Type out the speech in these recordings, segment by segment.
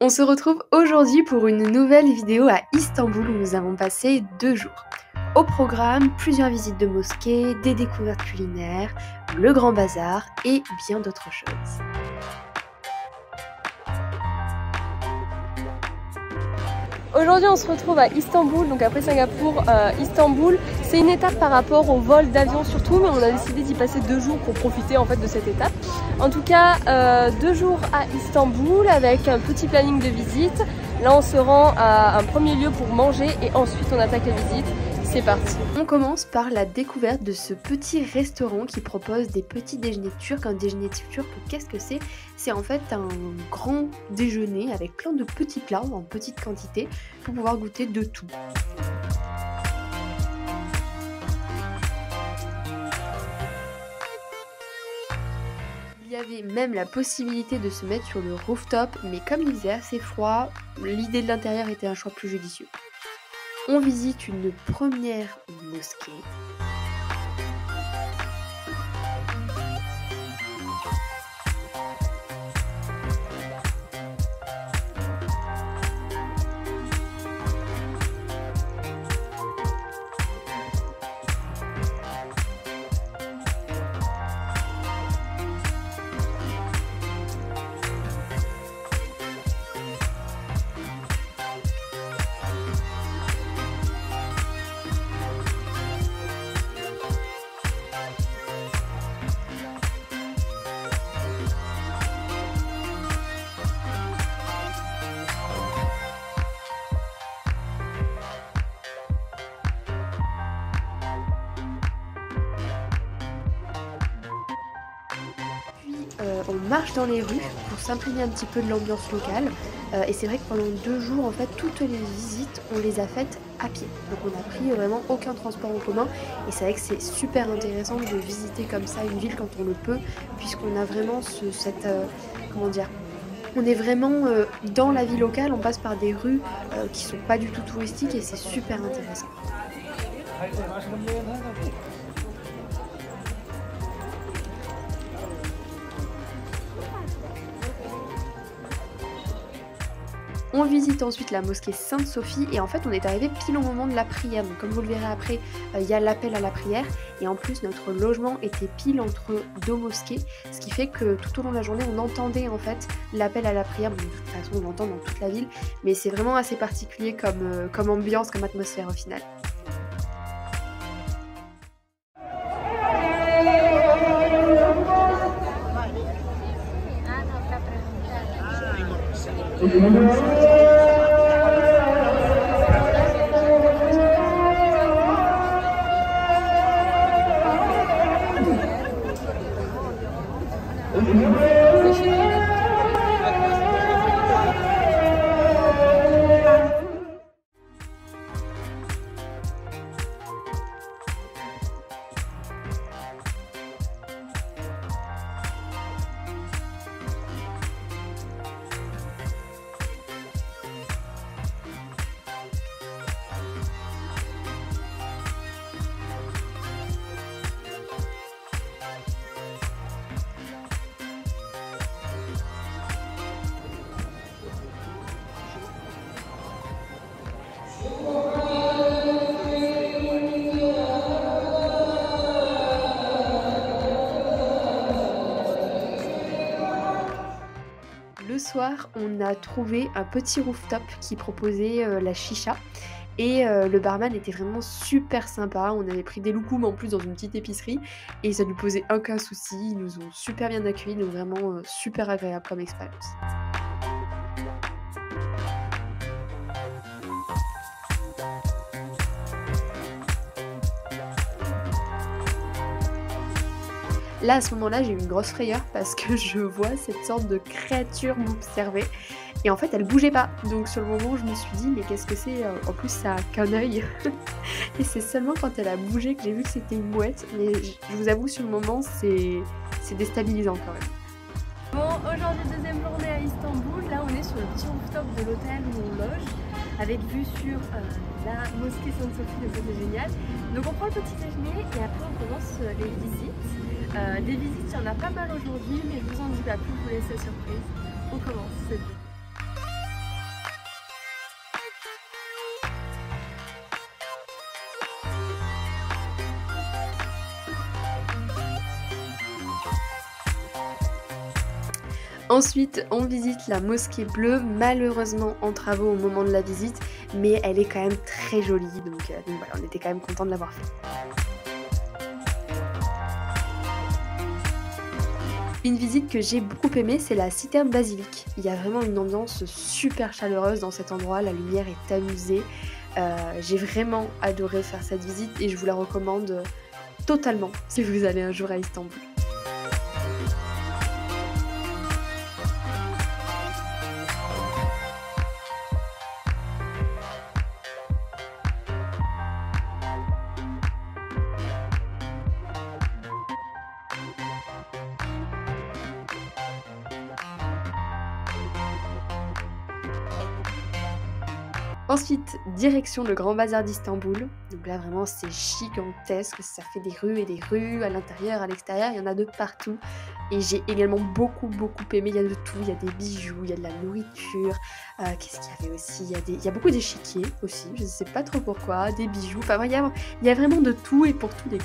On se retrouve aujourd'hui pour une nouvelle vidéo à Istanbul où nous avons passé 2 jours. Au programme, plusieurs visites de mosquées, des découvertes culinaires, le grand bazar et bien d'autres choses. Aujourd'hui on se retrouve à Istanbul, donc après Singapour, Istanbul. C'est une étape par rapport au vol d'avion surtout, mais on a décidé d'y passer 2 jours pour profiter en fait de cette étape. En tout cas, 2 jours à Istanbul avec un petit planning de visite. Là on se rend à un premier lieu pour manger et ensuite on attaque la visite. C'est parti. On commence par la découverte de ce petit restaurant qui propose des petits déjeuners turcs. Un déjeuner turc, qu'est-ce que c'est? C'est en fait un grand déjeuner avec plein de petits plats en petite quantité pour pouvoir goûter de tout. Il y avait même la possibilité de se mettre sur le rooftop, mais comme il faisait assez froid, l'idée de l'intérieur était un choix plus judicieux. On visite une première mosquée. On marche dans les rues pour s'imprégner un petit peu de l'ambiance locale et c'est vrai que pendant 2 jours en fait toutes les visites on les a faites à pied, donc on n'a pris vraiment aucun transport en commun et c'est vrai que c'est super intéressant de visiter comme ça une ville quand on le peut, puisqu'on a vraiment comment dire, on est vraiment dans la vie locale, on passe par des rues qui sont pas du tout touristiques et c'est super intéressant. On visite ensuite la mosquée Sainte-Sophie et en fait on est arrivé pile au moment de la prière. Donc comme vous le verrez après, il y a l'appel à la prière et en plus notre logement était pile entre 2 mosquées, ce qui fait que tout au long de la journée on entendait en fait l'appel à la prière. Bon, de toute façon on l'entend dans toute la ville, mais c'est vraiment assez particulier comme ambiance, comme atmosphère au final. Le soir, on a trouvé un petit rooftop qui proposait la chicha et le barman était vraiment super sympa. On avait pris des loukoums en plus dans une petite épicerie et ça lui posait aucun souci. Ils nous ont super bien accueillis, donc vraiment super agréable comme expérience. Là, à ce moment-là, j'ai eu une grosse frayeur parce que je vois cette sorte de créature m'observer. Et en fait, elle bougeait pas. Donc sur le moment, je me suis dit, mais qu'est-ce que c'est? En plus, ça a qu'un œil. Et c'est seulement quand elle a bougé que j'ai vu que c'était une mouette. Mais je vous avoue, sur le moment, c'est déstabilisant quand même. Bon, aujourd'hui, deuxième journée à Istanbul. Là, on est sur le petit rooftop de l'hôtel où on loge, avec vue sur la mosquée Sainte-Sophie, donc c'est génial. Donc on prend le petit déjeuner et après on commence les visites. Des visites, il y en a pas mal aujourd'hui, mais je vous en dis pas plus, je vous laisse la surprise. On commence. Ensuite, on visite la mosquée bleue, malheureusement en travaux au moment de la visite, mais elle est quand même très jolie, donc voilà, on était quand même content de l'avoir fait. Une visite que j'ai beaucoup aimée, c'est la citerne basilique. Il y a vraiment une ambiance super chaleureuse dans cet endroit, la lumière est tamisée. J'ai vraiment adoré faire cette visite et je vous la recommande totalement si vous allez un jour à Istanbul. Ensuite, direction le Grand Bazar d'Istanbul. Donc là, vraiment, c'est gigantesque. Ça fait des rues et des rues, à l'intérieur, à l'extérieur. Il y en a de partout. Et j'ai également beaucoup aimé. Il y a de tout. Il y a des bijoux, il y a de la nourriture. Qu'est-ce qu'il y avait aussi? Il y a beaucoup d'échiquiers aussi. Je ne sais pas trop pourquoi. Des bijoux. Enfin, il y a vraiment de tout et pour tous les goûts.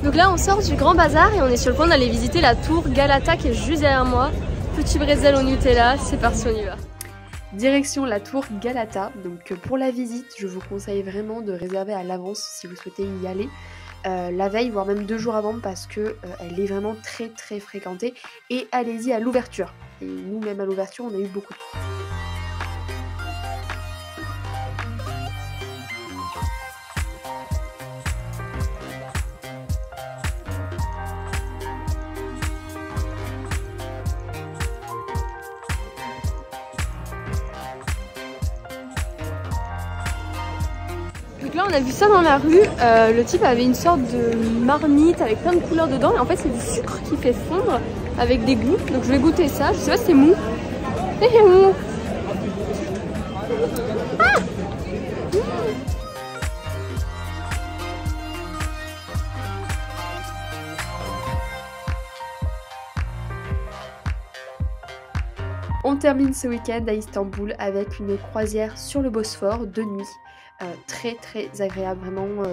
Donc là on sort du Grand Bazar et on est sur le point d'aller visiter la tour Galata qui est juste derrière moi. Petit bretzel au Nutella, c'est parti, on y va. Direction la tour Galata. Donc pour la visite, je vous conseille vraiment de réserver à l'avance si vous souhaitez y aller. La veille, voire même 2 jours avant, parce que elle est vraiment très fréquentée. Et allez-y à l'ouverture. Et nous, même à l'ouverture, on a eu beaucoup de... Donc là on a vu ça dans la rue, le type avait une sorte de marmite avec plein de couleurs dedans et en fait c'est du sucre qui fait fondre avec des goûts. Donc je vais goûter ça, je sais pas si c'est mou. C'est mou. Ah! On termine ce week-end à Istanbul avec une croisière sur le Bosphore de nuit. Très agréable, vraiment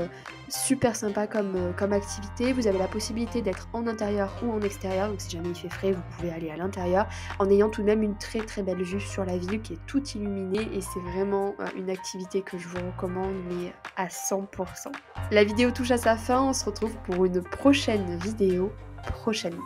super sympa comme activité. Vous avez la possibilité d'être en intérieur ou en extérieur, donc si jamais il fait frais, vous pouvez aller à l'intérieur, en ayant tout de même une très belle vue sur la ville qui est toute illuminée et c'est vraiment une activité que je vous recommande, mais à 100%. La vidéo touche à sa fin, on se retrouve pour une prochaine vidéo prochainement.